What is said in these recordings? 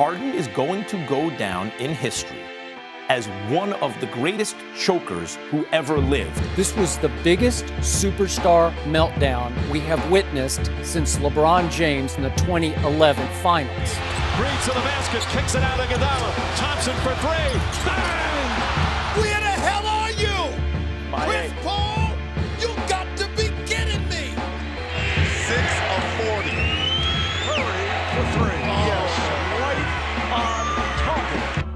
Harden is going to go down in history as one of the greatest chokers who ever lived. This was the biggest superstar meltdown we have witnessed since LeBron James in the 2011 Finals. Green to the basket, kicks it out to Iguodala. Thompson for three. Bang! Where the hell are you? Chris Paul, you got to be kidding me. 6 of 40. Curry for three. Yes, right on target.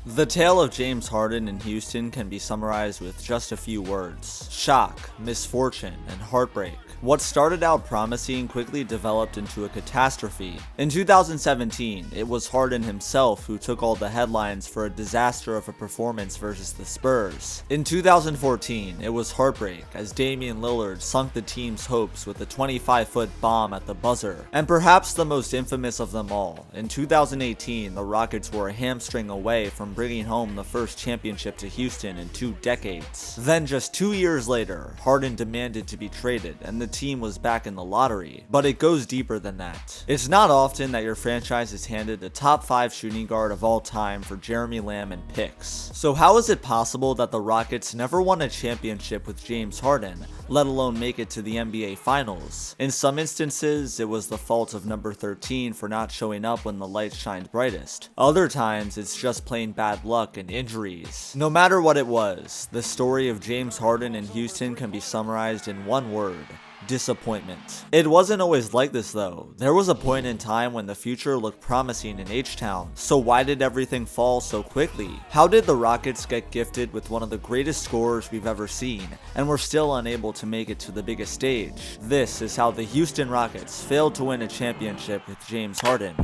The tale of James Harden in Houston can be summarized with just a few words: shock, misfortune, and heartbreak. What started out promising quickly developed into a catastrophe. In 2017, it was Harden himself who took all the headlines for a disaster of a performance versus the Spurs. In 2014, it was heartbreak as Damian Lillard sunk the team's hopes with a 25-foot bomb at the buzzer. And perhaps the most infamous of them all, in 2018, the Rockets were a hamstring away from bringing home the first championship to Houston in 2 decades. Then just 2 years later, Harden demanded to be traded and the team was back in the lottery. But it goes deeper than that. It's not often that your franchise is handed the top 5 shooting guard of all time for Jeremy Lamb and picks. So how is it possible that the Rockets never won a championship with James Harden, let alone make it to the NBA Finals? In some instances, it was the fault of number 13 for not showing up when the lights shined brightest. Other times, it's just plain bad luck and injuries. No matter what it was, the story of James Harden in Houston can be summarized in one word: disappointment. It wasn't always like this though. There was a point in time when the future looked promising in H-Town. So why did everything fall so quickly? How did the Rockets get gifted with one of the greatest scorers we've ever seen and were still unable to make it to the biggest stage? This is how the Houston Rockets failed to win a championship with James Harden.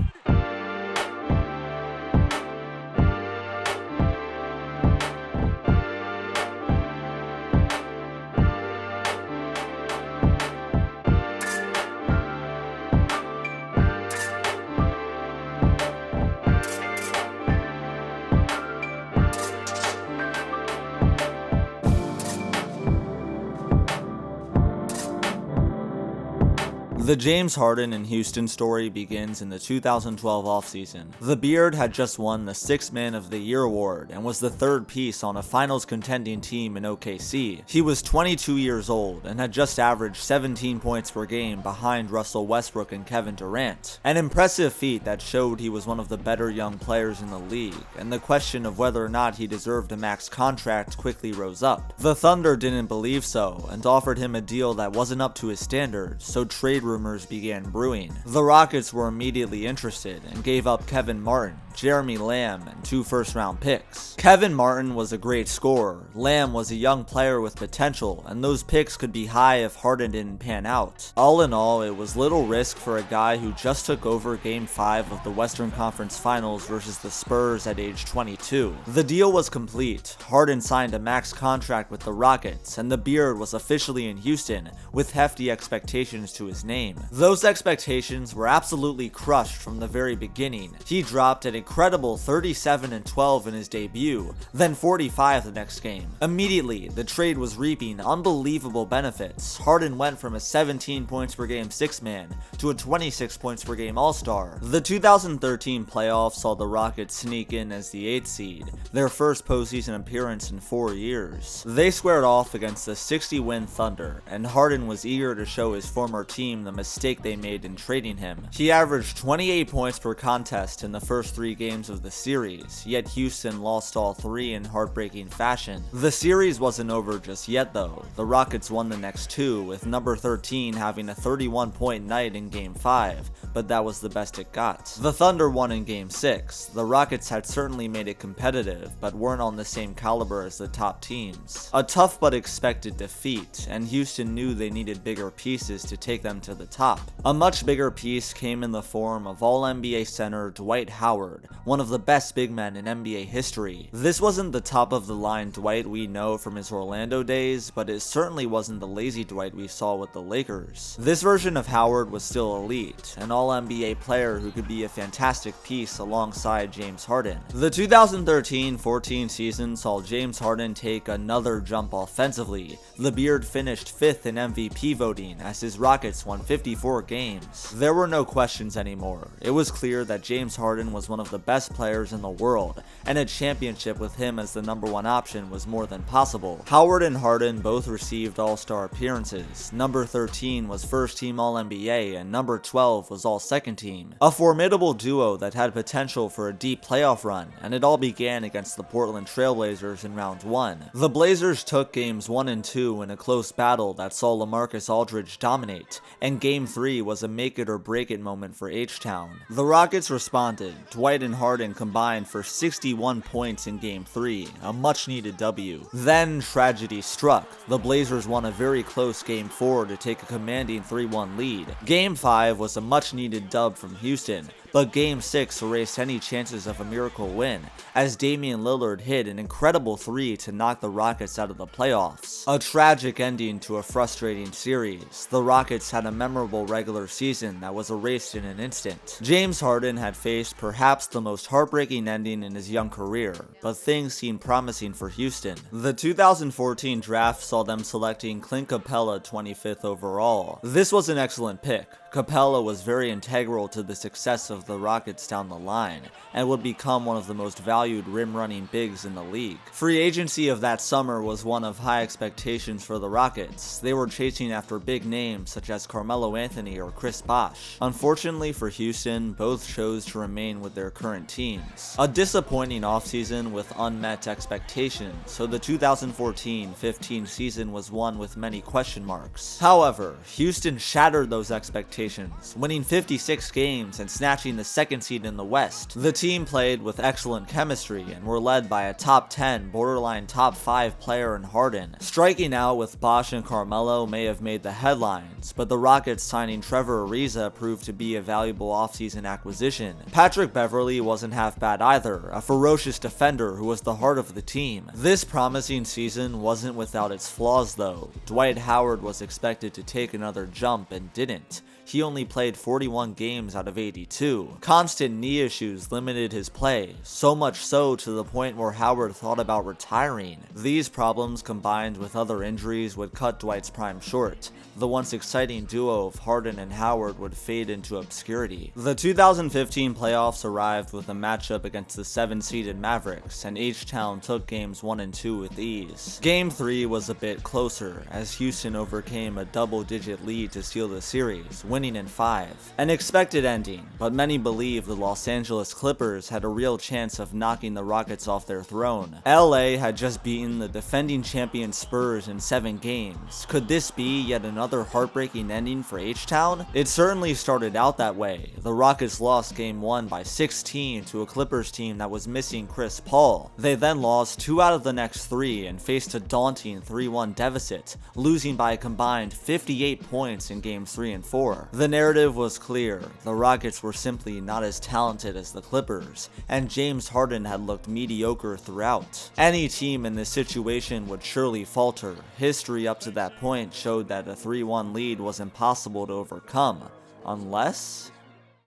The James Harden in Houston story begins in the 2012 offseason. The Beard had just won the Sixth Man of the Year award and was the third piece on a finals contending team in OKC. He was 22 years old and had just averaged 17 points per game behind Russell Westbrook and Kevin Durant. An impressive feat that showed he was one of the better young players in the league, and the question of whether or not he deserved a max contract quickly rose up. The Thunder didn't believe so and offered him a deal that wasn't up to his standards, so trade rumors began brewing. The Rockets were immediately interested and gave up Kevin Martin, Jeremy Lamb, and 2 first-round picks. Kevin Martin was a great scorer, Lamb was a young player with potential, and those picks could be high if Harden didn't pan out. All in all, it was little risk for a guy who just took over Game 5 of the Western Conference Finals versus the Spurs at age 22. The deal was complete. Harden signed a max contract with the Rockets, and the Beard was officially in Houston with hefty expectations to his name. Those expectations were absolutely crushed from the very beginning. He dropped an incredible 37-12 in his debut, then 45 the next game. Immediately, the trade was reaping unbelievable benefits. Harden went from a 17 points per game sixth man to a 26 points per game all-star. The 2013 playoffs saw the Rockets sneak in as the 8th seed, their first postseason appearance in 4 years. They squared off against the 60-win Thunder, and Harden was eager to show his former team the mistake they made in trading him. He averaged 28 points per contest in the first 3 games of the series, yet Houston lost all 3 in heartbreaking fashion. The series wasn't over just yet though. The Rockets won the next 2, with number 13 having a 31-point night in Game 5, but that was the best it got. The Thunder won in Game 6. The Rockets had certainly made it competitive, but weren't on the same caliber as the top teams. A tough but expected defeat, and Houston knew they needed bigger pieces to take them to the the top. A much bigger piece came in the form of All-NBA center Dwight Howard, one of the best big men in NBA history. This wasn't the top-of-the-line Dwight we know from his Orlando days, but it certainly wasn't the lazy Dwight we saw with the Lakers. This version of Howard was still elite, an All-NBA player who could be a fantastic piece alongside James Harden. The 2013-14 season saw James Harden take another jump offensively. The Beard finished 5th in MVP voting as his Rockets won 54 games. There were no questions anymore. It was clear that James Harden was one of the best players in the world, and a championship with him as the #1 option was more than possible. Howard and Harden both received All-Star appearances. Number 13 was first team All-NBA, and number 12 was All-Second Team. A formidable duo that had potential for a deep playoff run, and it all began against the Portland Trail Blazers in round 1. The Blazers took games 1 and 2 in a close battle that saw LaMarcus Aldridge dominate, and game 3 was a make-it-or-break-it moment for H-Town. The Rockets responded. Dwight and Harden combined for 61 points in game 3, a much-needed W. Then tragedy struck. The Blazers won a very close game 4 to take a commanding 3-1 lead. Game 5 was a much-needed dub from Houston, but Game 6 erased any chances of a miracle win, as Damian Lillard hit an incredible 3 to knock the Rockets out of the playoffs. A tragic ending to a frustrating series. The Rockets had a memorable regular season that was erased in an instant. James Harden had faced perhaps the most heartbreaking ending in his young career, but things seemed promising for Houston. The 2014 draft saw them selecting Clint Capella 25th overall. This was an excellent pick. Capella was very integral to the success of the Rockets down the line, and would become one of the most valued rim-running bigs in the league. Free agency of that summer was one of high expectations for the Rockets. They were chasing after big names such as Carmelo Anthony or Chris Bosh. Unfortunately for Houston, both chose to remain with their current teams. A disappointing offseason with unmet expectations, so the 2014-15 season was one with many question marks. However, Houston shattered those expectations, winning 56 games and snatching the 2nd seed in the West. The team played with excellent chemistry and were led by a top 10, borderline top 5 player in Harden. Striking out with Bosh and Carmelo may have made the headlines, but the Rockets signing Trevor Ariza proved to be a valuable offseason acquisition. Patrick Beverley wasn't half bad either, a ferocious defender who was the heart of the team. This promising season wasn't without its flaws though. Dwight Howard was expected to take another jump and didn't. He only played 41 games out of 82. Constant knee issues limited his play, so much so to the point where Howard thought about retiring. These problems combined with other injuries would cut Dwight's prime short. The once exciting duo of Harden and Howard would fade into obscurity. The 2015 playoffs arrived with a matchup against the 7-seeded Mavericks, and H-Town took games 1 and 2 with ease. Game 3 was a bit closer, as Houston overcame a double-digit lead to steal the series, winning in 5. An expected ending, but many believe the Los Angeles Clippers had a real chance of knocking the Rockets off their throne. LA had just beaten the defending champion Spurs in 7 games. Could this be yet another heartbreaking ending for H-Town? It certainly started out that way. The Rockets lost game 1 by 16 to a Clippers team that was missing Chris Paul. They then lost 2 out of the next 3 and faced a daunting 3-1 deficit, losing by a combined 58 points in games 3 and 4. The narrative was clear. The Rockets were simply not as talented as the Clippers, and James Harden had looked mediocre throughout. Any team in this situation would surely falter. History up to that point showed that a 3-1 lead was impossible to overcome, unless...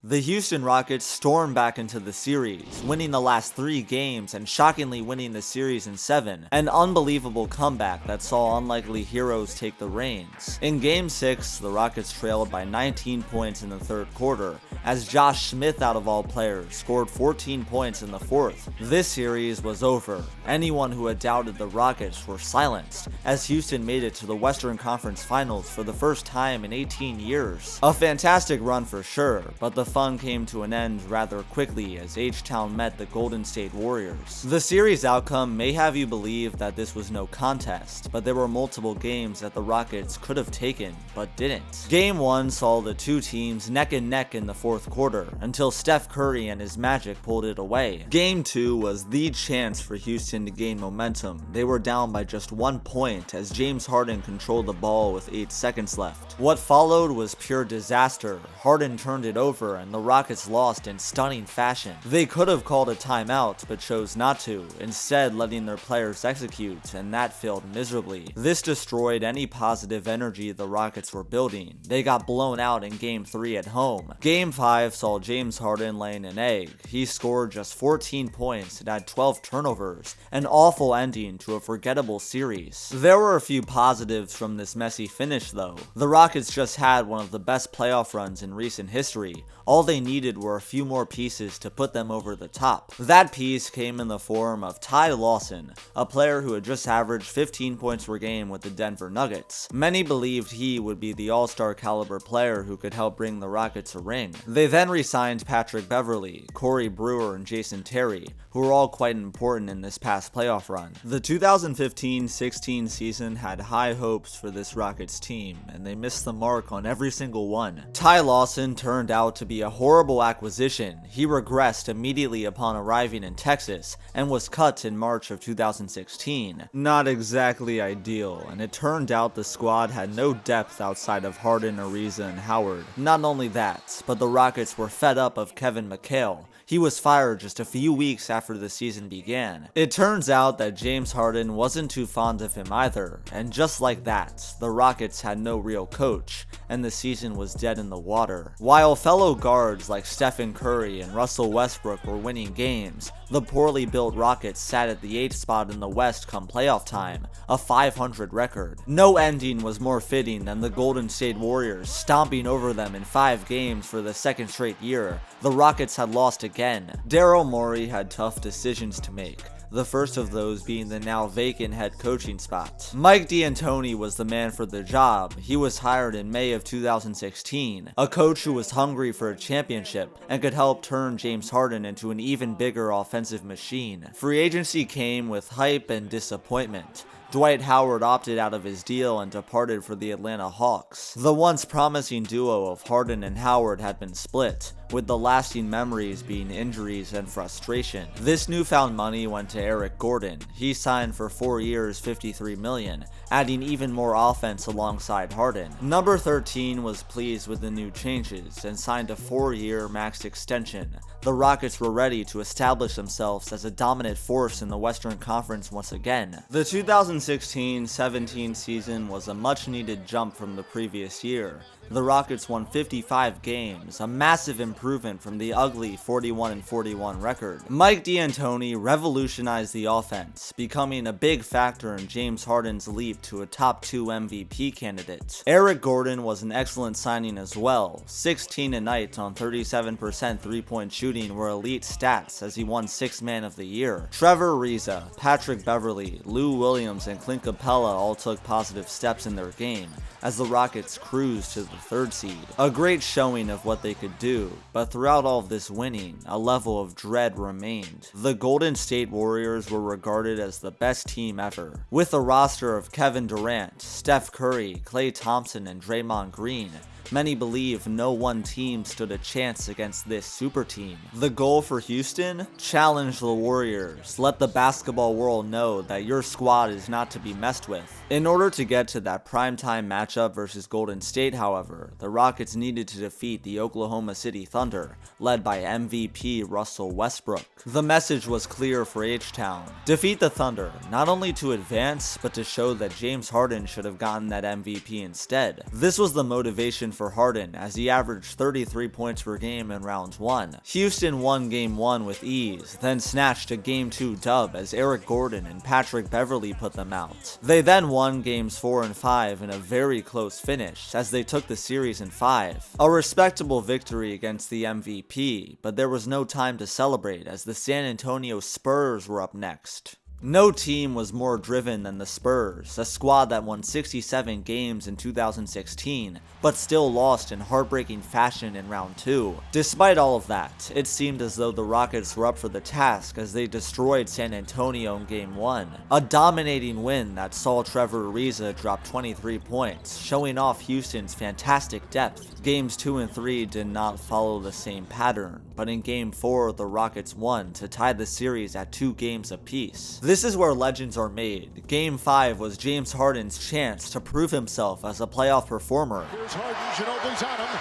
The Houston Rockets stormed back into the series, winning the last 3 games and shockingly winning the series in 7, an unbelievable comeback that saw unlikely heroes take the reins. In Game 6, the Rockets trailed by 19 points in the 3rd quarter, as Josh Smith out of all players scored 14 points in the 4th. This series was over. Anyone who had doubted the Rockets were silenced, as Houston made it to the Western Conference Finals for the first time in 18 years. A fantastic run for sure, but the fun came to an end rather quickly as H-Town met the Golden State Warriors. The series outcome may have you believe that this was no contest, but there were multiple games that the Rockets could have taken, but didn't. Game 1 saw the two teams neck and neck in the 4th fourth quarter until Steph Curry and his Magic pulled it away. Game 2 was the chance for Houston to gain momentum. They were down by just 1 point as James Harden controlled the ball with 8 seconds left. What followed was pure disaster. Harden turned it over and the Rockets lost in stunning fashion. They could have called a timeout but chose not to, instead letting their players execute, and that failed miserably. This destroyed any positive energy the Rockets were building. They got blown out in Game 3 at home. Game 5 saw James Harden laying an egg. He scored just 14 points and had 12 turnovers, an awful ending to a forgettable series. There were a few positives from this messy finish though. The Rockets just had one of the best playoff runs in recent history. All they needed were a few more pieces to put them over the top. That piece came in the form of Ty Lawson, a player who had just averaged 15 points per game with the Denver Nuggets. Many believed he would be the all-star caliber player who could help bring the Rockets a ring. They then re-signed Patrick Beverley, Corey Brewer, and Jason Terry, who were all quite important in this past playoff run. The 2015-16 season had high hopes for this Rockets team, and they missed the mark on every single one. Ty Lawson turned out to be a horrible acquisition. He regressed immediately upon arriving in Texas and was cut in March of 2016. Not exactly ideal, and it turned out the squad had no depth outside of Harden, Ariza, and Howard. Not only that, but the Rockets were fed up of Kevin McHale. He was fired just a few weeks after the season began. It turns out that James Harden wasn't too fond of him either, and just like that, the Rockets had no real coach, and the season was dead in the water. While fellow guards like Stephen Curry and Russell Westbrook were winning games, the poorly built Rockets sat at the 8th spot in the West come playoff time, a 500 record. No ending was more fitting than the Golden State Warriors stomping over them in 5 games for the second straight year. The Rockets had lost again. Daryl Morey had tough decisions to make, the first of those being the now vacant head coaching spot. Mike D'Antoni was the man for the job. He was hired in May of 2016, a coach who was hungry for a championship and could help turn James Harden into an even bigger offensive machine. Free agency came with hype and disappointment. Dwight Howard opted out of his deal and departed for the Atlanta Hawks. The once promising duo of Harden and Howard had been split, with the lasting memories being injuries and frustration. This newfound money went to Eric Gordon. He signed for 4 years, $53 million, adding even more offense alongside Harden. Number 13 was pleased with the new changes and signed a 4-year max extension. The Rockets were ready to establish themselves as a dominant force in the Western Conference once again. The 2016-17 season was a much-needed jump from the previous year. The Rockets won 55 games, a massive improvement from the ugly 41-41 record. Mike D'Antoni revolutionized the offense, becoming a big factor in James Harden's leap to a top 2 MVP candidate. Eric Gordon was an excellent signing as well. 16 a night on 37% three-point shooting were elite stats as he won 6th Man of the Year. Trevor Ariza, Patrick Beverley, Lou Williams, and Clint Capella all took positive steps in their game as the Rockets cruised to the 3rd seed. A great showing of what they could do, but throughout all of this winning, a level of dread remained. The Golden State Warriors were regarded as the best team ever. With a roster of Kevin Durant, Steph Curry, Klay Thompson, and Draymond Green, many believe no one team stood a chance against this super team. The goal for Houston? Challenge the Warriors. Let the basketball world know that your squad is not to be messed with. In order to get to that primetime matchup versus Golden State, however, the Rockets needed to defeat the Oklahoma City Thunder, led by MVP Russell Westbrook. The message was clear for H-Town. Defeat the Thunder, not only to advance, but to show that James Harden should have gotten that MVP instead. This was the motivation for Harden, as he averaged 33 points per game in round 1. Houston won game 1 with ease, then snatched a game 2 dub as Eric Gordon and Patrick Beverley put them out. They then won games 4 and 5 in a very close finish, as they took the series in 5. A respectable victory against the MVP, but there was no time to celebrate as the San Antonio Spurs were up next. No team was more driven than the Spurs, a squad that won 67 games in 2016, but still lost in heartbreaking fashion in round 2. Despite all of that, it seemed as though the Rockets were up for the task as they destroyed San Antonio in Game 1. A dominating win that saw Trevor Ariza drop 23 points, showing off Houston's fantastic depth. Games 2 and 3 did not follow the same pattern, but in Game 4 the Rockets won to tie the series at 2 games apiece. This is where legends are made. Game 5 was James Harden's chance to prove himself as a playoff performer. Here's Harden, Ginobili's on him.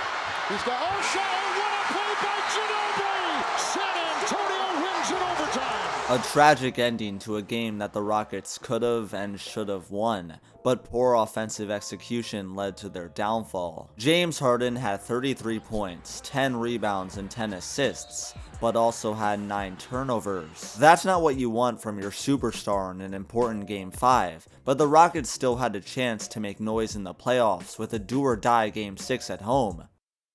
He's got, oh, shot, what a play by Ginobili! San Antonio wins in overtime. A tragic ending to a game that the Rockets could have and should have won, but poor offensive execution led to their downfall. James Harden had 33 points, 10 rebounds, and 10 assists, but also had 9 turnovers. That's not what you want from your superstar in an important Game 5, but the Rockets still had a chance to make noise in the playoffs with a do-or-die Game 6 at home.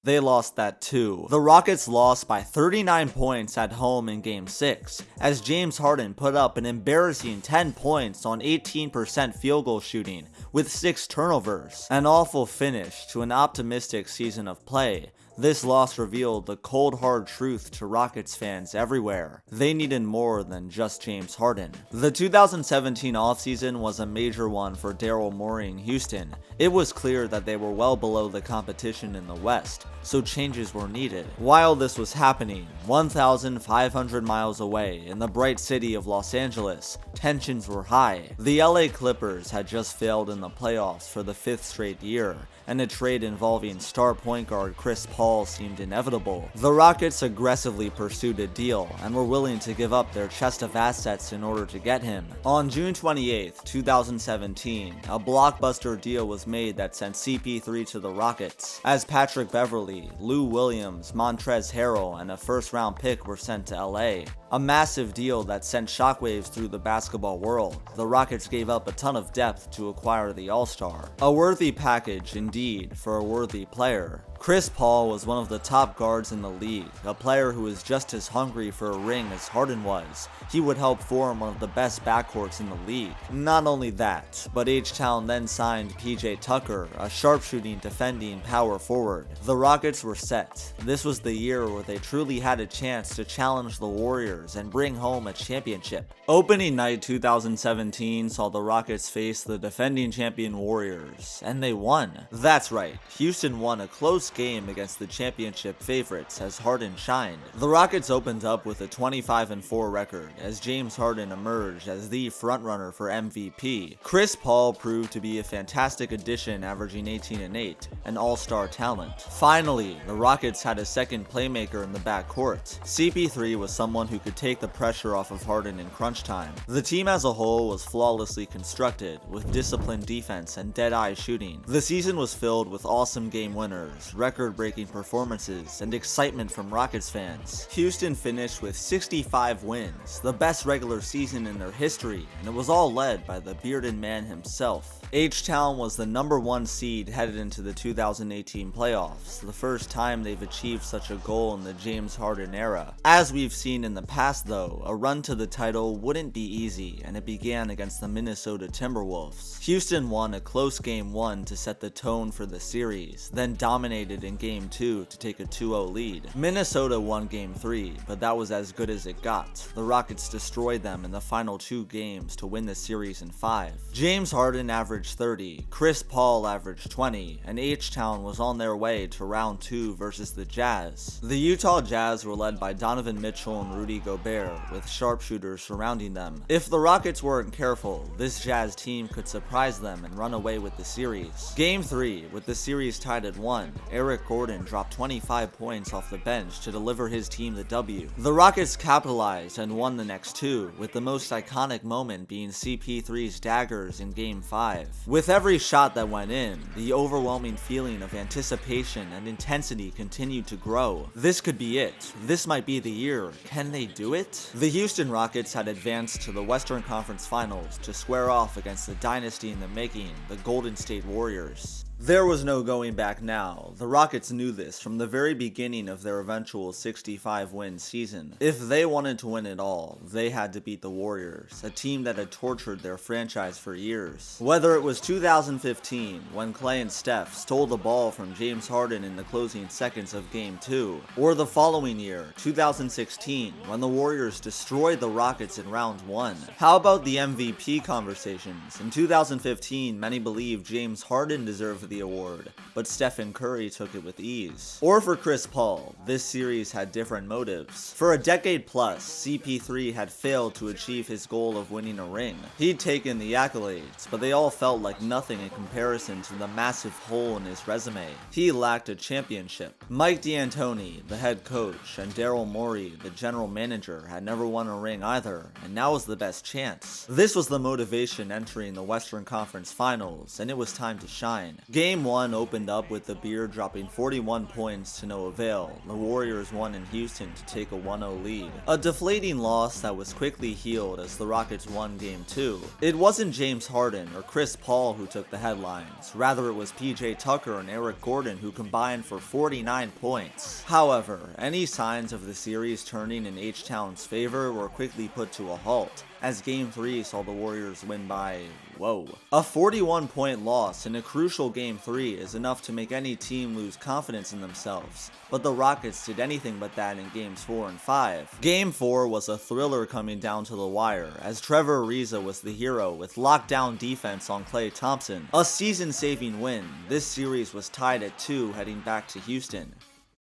They lost that too. The Rockets lost by 39 points at home in Game 6, as James Harden put up an embarrassing 10 points on 18% field goal shooting with 6 turnovers. An awful finish to an optimistic season of play. This loss revealed the cold hard truth to Rockets fans everywhere. They needed more than just James Harden. The 2017 offseason was a major one for Daryl Morey in Houston. It was clear that they were well below the competition in the West, so changes were needed. While this was happening, 1,500 miles away in the bright city of Los Angeles, tensions were high. The LA Clippers had just failed in the playoffs for the 5th straight year, and a trade involving star point guard Chris Paul seemed inevitable. The Rockets aggressively pursued a deal and were willing to give up their chest of assets in order to get him. On June 28, 2017, a blockbuster deal was made that sent CP3 to the Rockets, as Patrick Beverley, Lou Williams, Montrezl Harrell, and a first-round pick were sent to LA. A massive deal that sent shockwaves through the basketball world. The Rockets gave up a ton of depth to acquire the All-Star. A worthy package indeed for a worthy player. Chris Paul was one of the top guards in the league, a player who was just as hungry for a ring as Harden was. He would help form one of the best backcourts in the league. Not only that, but H-Town then signed PJ Tucker, a sharpshooting defending power forward. The Rockets were set. This was the year where they truly had a chance to challenge the Warriors and bring home a championship. Opening night 2017 saw the Rockets face the defending champion Warriors, and they won. That's right, Houston won a close game against the championship favorites as Harden shined. The Rockets opened up with a 25-4 record as James Harden emerged as the frontrunner for MVP. Chris Paul proved to be a fantastic addition, averaging 18 and 8, an all-star talent. Finally, the Rockets had a second playmaker in the backcourt. CP3 was someone who could take the pressure off of Harden in crunch time. The team as a whole was flawlessly constructed, with disciplined defense and dead-eye shooting. The season was filled with awesome game winners, record-breaking performances, and excitement from Rockets fans. Houston finished with 65 wins, the best regular season in their history, and it was all led by the bearded man himself. H-Town was the #1 seed headed into the 2018 playoffs, the first time they've achieved such a goal in the James Harden era. As we've seen in the past though, a run to the title wouldn't be easy, and it began against the Minnesota Timberwolves. Houston won a close Game 1 to set the tone for the series, then dominated in Game 2 to take a 2-0 lead. Minnesota won Game 3, but that was as good as it got. The Rockets destroyed them in the final 2 games to win the series in 5. James Harden averaged 30, Chris Paul averaged 20, and H-Town was on their way to round 2 versus the Jazz. The Utah Jazz were led by Donovan Mitchell and Rudy Gobert, with sharpshooters surrounding them. If the Rockets weren't careful, this Jazz team could surprise them and run away with the series. Game 3, with the series tied at 1, Eric Gordon dropped 25 points off the bench to deliver his team the W. The Rockets capitalized and won the next 2, with the most iconic moment being CP3's daggers in Game 5. With every shot that went in, the overwhelming feeling of anticipation and intensity continued to grow. This could be it. This might be the year. Can they do it? The Houston Rockets had advanced to the Western Conference Finals to square off against the dynasty in the making, the Golden State Warriors. There was no going back now. The Rockets knew this from the very beginning of their eventual 65-win season. If they wanted to win it all, they had to beat the Warriors, a team that had tortured their franchise for years. Whether it was 2015, when Klay and Steph stole the ball from James Harden in the closing seconds of Game 2, or the following year, 2016, when the Warriors destroyed the Rockets in Round 1. How about the MVP conversations? In 2015, many believed James Harden deserved the award, but Stephen Curry took it with ease. Or for Chris Paul, this series had different motives. For a decade plus, CP3 had failed to achieve his goal of winning a ring. He'd taken the accolades, but they all felt like nothing in comparison to the massive hole in his resume. He lacked a championship. Mike D'Antoni, the head coach, and Daryl Morey, the general manager, had never won a ring either, and now was the best chance. This was the motivation entering the Western Conference Finals, and it was time to shine. Game 1 opened up with the Beard dropping 41 points to no avail. The Warriors won in Houston to take a 1-0 lead. A deflating loss that was quickly healed as the Rockets won Game 2. It wasn't James Harden or Chris Paul who took the headlines, rather it was PJ Tucker and Eric Gordon who combined for 49 points. However, any signs of the series turning in H-Town's favor were quickly put to a halt, as Game 3 saw the Warriors win by, whoa. A 41-point loss in a crucial Game 3 is enough to make any team lose confidence in themselves, but the Rockets did anything but that in Games 4 and 5. Game 4 was a thriller coming down to the wire, as Trevor Ariza was the hero with lockdown defense on Klay Thompson. A season-saving win, this series was tied at 2 heading back to Houston.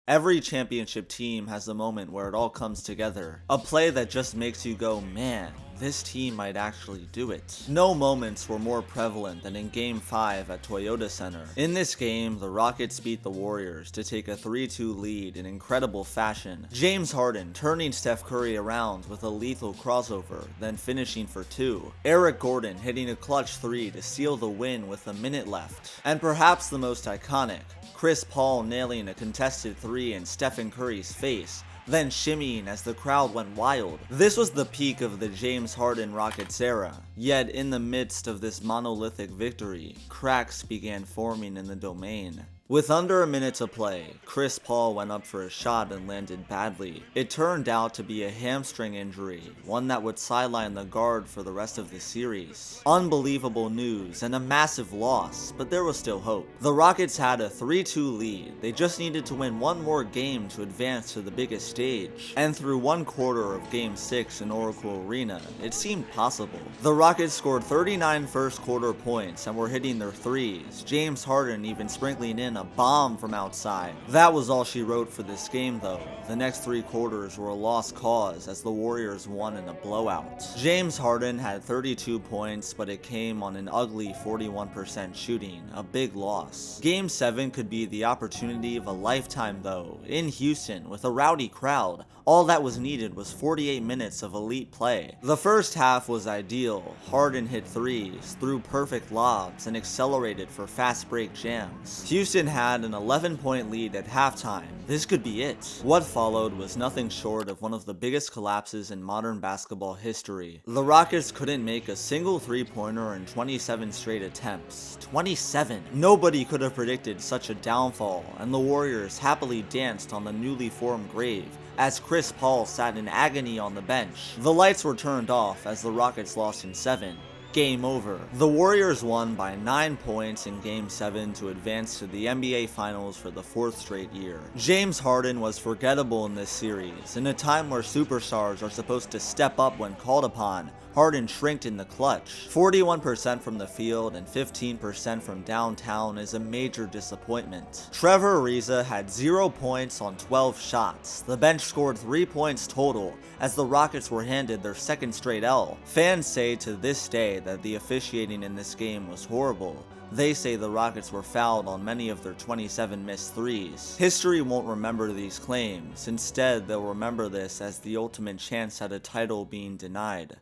Every championship team has a moment where it all comes together. A play that just makes you go, man, this team might actually do it. No moments were more prevalent than in Game 5 at Toyota Center. In this game, the Rockets beat the Warriors to take a 3-2 lead in incredible fashion. James Harden turning Steph Curry around with a lethal crossover, then finishing for 2. Eric Gordon hitting a clutch 3 to seal the win with a minute left. And perhaps the most iconic, Chris Paul nailing a contested 3 in Stephen Curry's face, then shimmying as the crowd went wild. This was the peak of the James Harden Rockets era, yet in the midst of this monolithic victory, cracks began forming in the domain. With under a minute to play, Chris Paul went up for a shot and landed badly. It turned out to be a hamstring injury, one that would sideline the guard for the rest of the series. Unbelievable news and a massive loss, but there was still hope. The Rockets had a 3-2 lead. They just needed to win one more game to advance to the biggest stage. And through one quarter of Game 6 in Oracle Arena, it seemed possible. The Rockets scored 39 first quarter points and were hitting their threes, James Harden even sprinkling in a bomb from outside. That was all she wrote for this game though. The next 3 quarters were a lost cause as the Warriors won in a blowout. James Harden had 32 points, but it came on an ugly 41% shooting, a big loss. Game 7 could be the opportunity of a lifetime though, in Houston with a rowdy crowd. All that was needed was 48 minutes of elite play. The first half was ideal. Harden hit threes, threw perfect lobs, and accelerated for fast break jams. Houston had an 11-point lead at halftime. This could be it. What followed was nothing short of one of the biggest collapses in modern basketball history. The Rockets couldn't make a single three-pointer in 27 straight attempts. 27! Nobody could have predicted such a downfall, and the Warriors happily danced on the newly formed grave as Chris Paul sat in agony on the bench. The lights were turned off as the Rockets lost in 7. Game over. The Warriors won by 9 points in Game 7 to advance to the NBA Finals for the 4th straight year. James Harden was forgettable in this series. In a time where superstars are supposed to step up when called upon, Harden shrinked in the clutch. 41% from the field and 15% from downtown is a major disappointment. Trevor Ariza had 0 points on 12 shots. The bench scored 3 points total as the Rockets were handed their 2nd straight L. Fans say to this day that the officiating in this game was horrible. They say the Rockets were fouled on many of their 27 missed threes. History won't remember these claims. Instead, they'll remember this as the ultimate chance at a title being denied.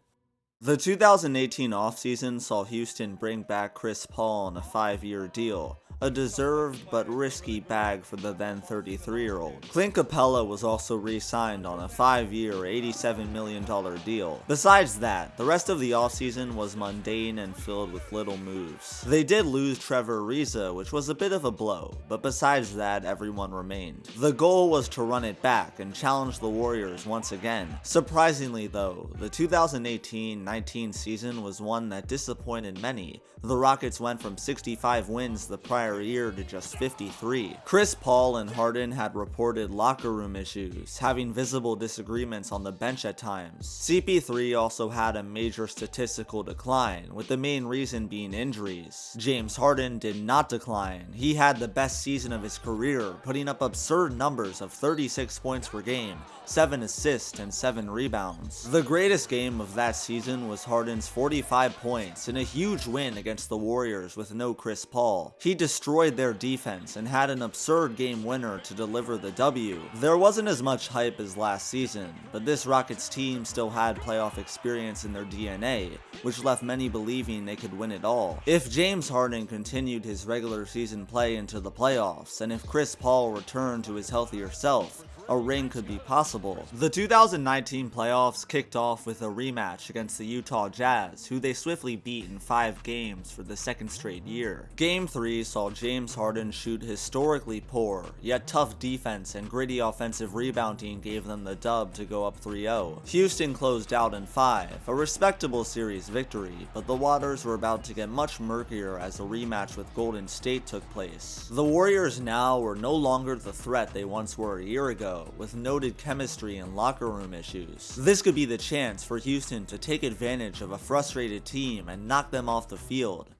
The 2018 offseason saw Houston bring back Chris Paul on a 5-year deal, a deserved but risky bag for the then 33-year-old. Clint Capella was also re-signed on a 5-year, $87 million deal. Besides that, the rest of the offseason was mundane and filled with little moves. They did lose Trevor Ariza, which was a bit of a blow, but besides that, everyone remained. The goal was to run it back and challenge the Warriors once again. Surprisingly though, the 2018-19 season was one that disappointed many. The Rockets went from 65 wins the prior year to just 53. Chris Paul and Harden had reported locker room issues, having visible disagreements on the bench at times. CP3 also had a major statistical decline, with the main reason being injuries. James Harden did not decline. He had the best season of his career, putting up absurd numbers of 36 points per game, 7 assists, and 7 rebounds. The greatest game of that season was Harden's 45 points in a huge win against the Warriors with no Chris Paul. He destroyed their defense and had an absurd game winner to deliver the W. There wasn't as much hype as last season, but this Rockets team still had playoff experience in their DNA, which left many believing they could win it all. If James Harden continued his regular season play into the playoffs, and if Chris Paul returned to his healthier self, a ring could be possible. The 2019 playoffs kicked off with a rematch against the Utah Jazz, who they swiftly beat in 5 games for the second straight year. Game 3 saw James Harden shoot historically poor, yet tough defense and gritty offensive rebounding gave them the dub to go up 3-0. Houston closed out in 5, a respectable series victory, but the waters were about to get much murkier as a rematch with Golden State took place. The Warriors now were no longer the threat they once were a year ago, with noted chemistry and locker room issues. This could be the chance for Houston to take advantage of a frustrated team and knock them off the field.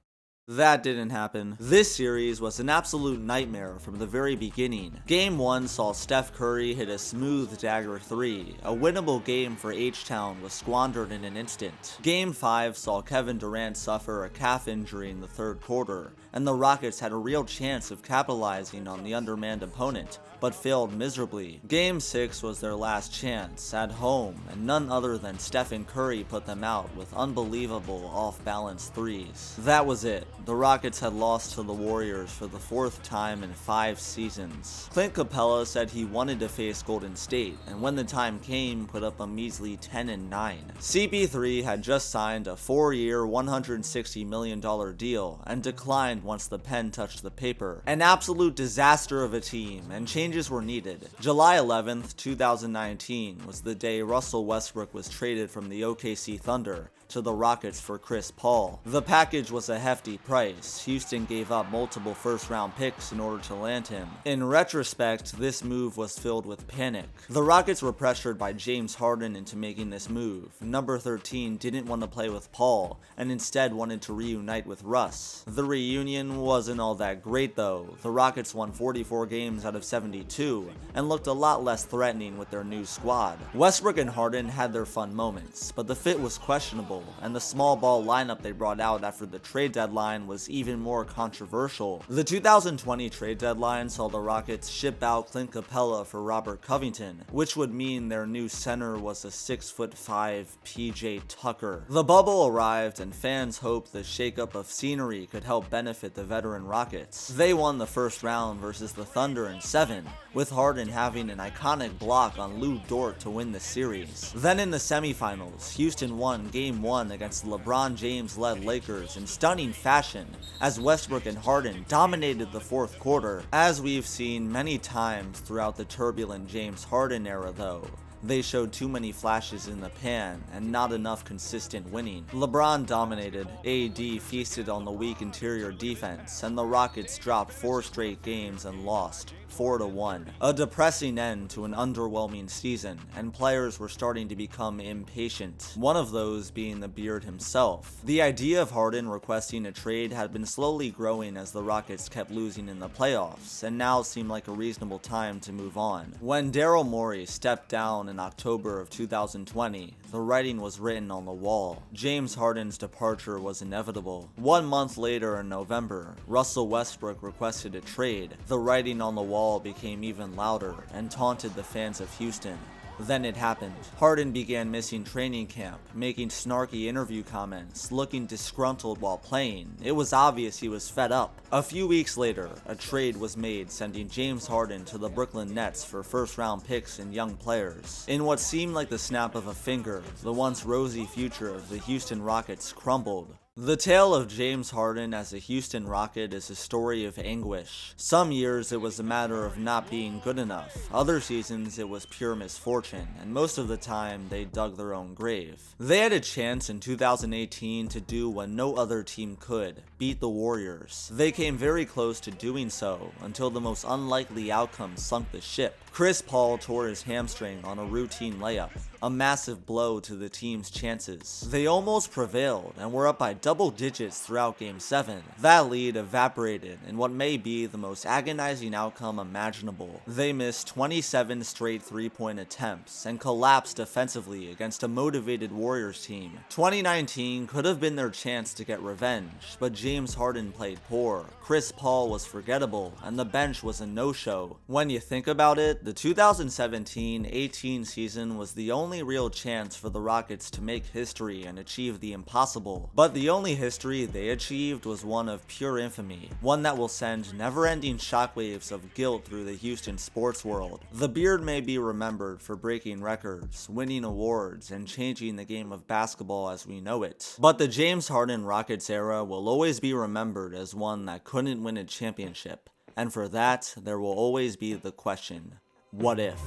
That didn't happen. This series was an absolute nightmare from the very beginning. Game 1 saw Steph Curry hit a smooth dagger 3. A winnable game for H-Town was squandered in an instant. Game 5 saw Kevin Durant suffer a calf injury in the third quarter, and the Rockets had a real chance of capitalizing on the undermanned opponent, but failed miserably. Game 6 was their last chance, at home, and none other than Stephen Curry put them out with unbelievable off-balance threes. That was it. The Rockets had lost to the Warriors for the 4th time in 5 seasons. Clint Capella said he wanted to face Golden State, and when the time came, put up a measly 10-9. CP3 had just signed a 4-year, $160 million deal, and declined once the pen touched the paper. An absolute disaster of a team, and changes were needed. July 11th, 2019 was the day Russell Westbrook was traded from the OKC Thunder to the Rockets for Chris Paul. The package was a hefty price. Houston gave up multiple first-round picks in order to land him. In retrospect, this move was filled with panic. The Rockets were pressured by James Harden into making this move. Number 13 didn't want to play with Paul, and instead wanted to reunite with Russ. The reunion wasn't all that great though. The Rockets won 44 games out of 72, and looked a lot less threatening with their new squad. Westbrook and Harden had their fun moments, but the fit was questionable, and the small ball lineup they brought out after the trade deadline was even more controversial. The 2020 trade deadline saw the Rockets ship out Clint Capella for Robert Covington, which would mean their new center was a 6'5" PJ Tucker. The bubble arrived, and fans hoped the shakeup of scenery could help benefit the veteran Rockets. They won the first round versus the Thunder in 7, with Harden having an iconic block on Lou Dort to win the series. Then in the semifinals, Houston won Game 1 against the LeBron James-led Lakers in stunning fashion, as Westbrook and Harden dominated the fourth quarter. As we've seen many times throughout the turbulent James Harden era though, they showed too many flashes in the pan and not enough consistent winning. LeBron dominated, AD feasted on the weak interior defense, and the Rockets dropped 4 straight games and lost 4-1. A depressing end to an underwhelming season, and players were starting to become impatient, one of those being the Beard himself. The idea of Harden requesting a trade had been slowly growing as the Rockets kept losing in the playoffs, and now seemed like a reasonable time to move on. When Daryl Morey stepped down in October of 2020, the writing was written on the wall. James Harden's departure was inevitable. 1 month later in November, Russell Westbrook requested a trade. The writing on the wall became even louder and taunted the fans of Houston. Then it happened. Harden began missing training camp, making snarky interview comments, looking disgruntled while playing. It was obvious he was fed up. A few weeks later, a trade was made sending James Harden to the Brooklyn Nets for first-round picks and young players. In what seemed like the snap of a finger, the once rosy future of the Houston Rockets crumbled. The tale of James Harden as a Houston Rocket is a story of anguish. Some years it was a matter of not being good enough, other seasons it was pure misfortune, and most of the time they dug their own grave. They had a chance in 2018 to do what no other team could, beat the Warriors. They came very close to doing so until the most unlikely outcome sunk the ship. Chris Paul tore his hamstring on a routine layup, a massive blow to the team's chances. They almost prevailed and were up by double digits throughout Game 7. That lead evaporated in what may be the most agonizing outcome imaginable. They missed 27 straight three-point attempts and collapsed defensively against a motivated Warriors team. 2019 could have been their chance to get revenge, but James Harden played poor, Chris Paul was forgettable, and the bench was a no-show. When you think about it, the 2017-18 season was the only real chance for the Rockets to make history and achieve the impossible. But the only history they achieved was one of pure infamy, one that will send never-ending shockwaves of guilt through the Houston sports world. The Beard may be remembered for breaking records, winning awards, and changing the game of basketball as we know it. But the James Harden Rockets era will always be remembered as one that couldn't win a championship. And for that, there will always be the question, what if?